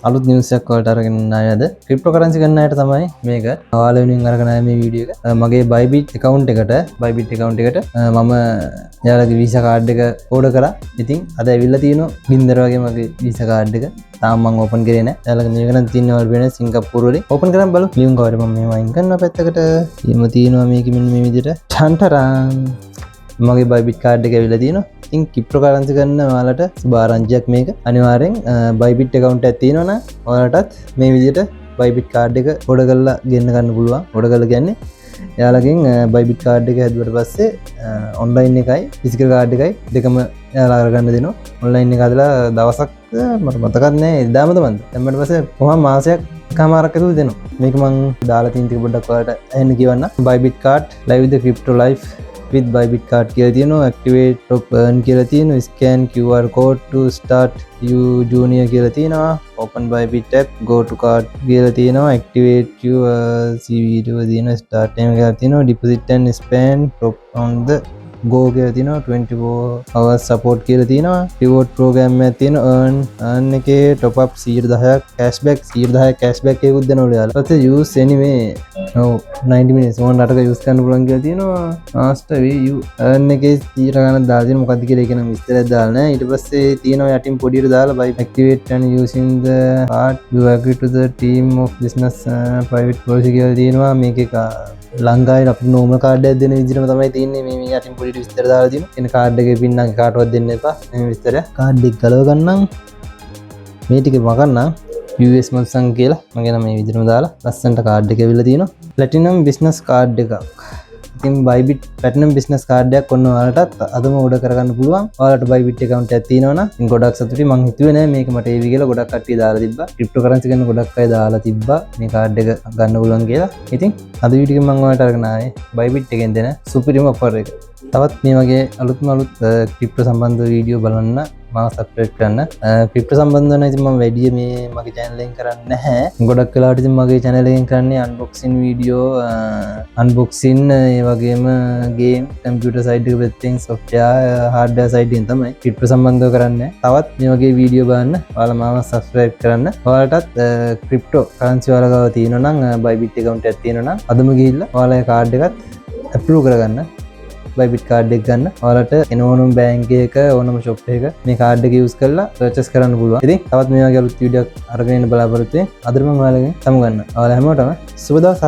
අලුත් නිවුස් එකක් වලට අරගෙන ආයද ක්‍රිප්ටෝ කරන්සි ගන්න අයට තමයි මේක ඔයාලා වෙනුවෙන් අරගෙන ආවේ මේ වීඩියෝ එක. මගේ Bybit account එකට මම එයාලගේ Visa card එක ඕඩර් කරා. ඉතින් අද ඇවිල්ලා තියෙනවා ගින්දර වගේ මගේ Visa card එක. තාම මම ඕපන් කරේ නැහැ. එයාලගේ මේක නම් තියෙනවා වෙන සිංගප්පූරු වලින්. ඕපන් කරන් බලමු. ලියුම් කවරේ මම මේ වයින් කරනවා පැත්තකට. ඊම තියෙනවා මේක මෙන්න මේ විදිහට. ටන්ටරන් මගේ Bybit card එක ඇවිල්ලා තියෙනවා. ඉතින් ක්‍රිප්ටෝ කරන්සි ගන්න ඔයාලට සුභාරංචියක් මේක. අනිවාර්යෙන් Bybit account එකක් තියෙනවා නම් ඔයාලටත් මේ විදිහට Bybit card එක ඕඩර් කරලා ගෙන්න ගන්න පුළුවන්. ඕඩර් කරලා කියන්නේ එයාලගෙන් Bybit card එක හැදුවට පස්සේ online එකයි physical card එකයි දෙකම එයාලා අරගන්න දෙනවා. online එක හදලා දවසක් මට මතකත් නැහැ එදාමද මන්ද. ඊට පස්සේ කොහොම මාසයක් කමාරක් ඇතුළත දෙනවා. මේක මම දාලා තියෙන ටික පොඩ්ඩක් ඔයාලට අහන්න කියවන්න. Bybit card live with the crypto life with Bybit card කියලා තියෙනවා. activate top earn කියලා තියෙනවා. scan QR code to start you junior කියලා තියෙනවා. open Bybit app go to card කියලා තියෙනවා. activate your video තියෙනවා. start time කියලා තියෙනවා. deposit and spend top on the go කියලා තියෙනවා. 24 hours support කියලා තියෙනවා. reward program එකක් තියෙනවා. earn එකේ top up 110ක් cashback 110ක් cashback එකකුත් දෙනවා ඔයාලා. ඊපස්සේ use anyway 90 minutes ඕන රටක use කරන්න පුළුවන් කියලා තියෙනවා. master way you earn එකේ 100 ගණන් දාලා තියෙනවා. මොකක්ද කියලා ඒක නම් විස්තරයක් දාලා නැහැ. ඊට පස්සේ තියෙනවා යටින් පොඩියට දාලා by activate and using the card you agree to the team of business private policy කියලා තියෙනවා. මේකේ ලංකාවේ අපිට normal card එකක් දෙන විදිහටම තමයි තියෙන්නේ. මේ යටින් පොඩියට විස්තර දාලා තියෙනවා. එන card එකේ pin නම් කාටවත් දෙන්න එපා. මේ විස්තරය card එක ගලව ගන්නම්. මේ ටික මකන්නම් US මල්සන් කියලා මගේ නම් මේ විදිහටම දාලා ලස්සනට card එක ඇවිල්ලා තියෙනවා. platinum business card එකක්. ඉතින් Bybit platinum business card එකක් ඔන්න ඔයාලටත් අදම ඕඩර් කරගන්න පුළුවන්. ඔයාලට Bybit account එකක් තියෙනවා නම් ඉතින් ගොඩක් සතුටුයි. මං හිතුවේ නෑ මේක මට ඒවි කියලා. ගොඩක් කට්ටිය දාලා තිබ්බා. ක්‍රිප්ටෝ කරන්සි ගන්න ගොඩක් අය දාලා තිබ්බා මේ card එක ගන්න පුළුවන් කියලා. ඉතින් අද වීඩියෝ එකෙන් මම ඔයාලට අරගෙන ආවේ Bybit එකෙන් දෙන සුපිරිම offer එක. තවත් මේ වගේ අලුත්ම අලුත් ක්‍රිප්ටෝ සම්බන්ධ වීඩියෝ බලන්න මාව සබ්ස්ක්‍රයිබ් කරන්න. ක්‍රිප්ටෝ සම්බන්ධව නම් ඉතින් මම වැඩි මේ මගේ channel එකෙන් කරන්නේ නැහැ. ගොඩක් වෙලාවට ඉතින් මගේ channel එකෙන් කරන්නේ unboxing වීඩියෝ, unboxing ඒ වගේම game, computer side එක පැත්තෙන් software, hardware side එකෙන් තමයි ක්‍රිප්ටෝ සම්බන්ධව කරන්නේ. තවත් මේ වගේ වීඩියෝ බලන්න ඔයාලා මාව සබ්ස්ක්‍රයිබ් කරන්න. ඔයාලටත් ක්‍රිප්ටෝ කරන්සි ඔයාලා ගාව තියෙනවා නම් Bybit account එකක් තියෙනවා නම් අදම ගිහිල්ලා ඔයාලගේ card එකත් approve කරගන්න. Bybit card එක ගන්න. ඔයාලට එන ඕනම බැංක් එකක ඕනම shop එකක මේ card එක use කරලා purchase කරන්න පුළුවන්. ඉතින් තවත් මේ වගේ අලුත් වීඩියෝක් අරගෙන එන්න බලාපොරොත්තු වෙන්න. අද මම ඔයාලගෙන් සමු ගන්න. ඔයාලා හැමෝටම සුබ දවසක්.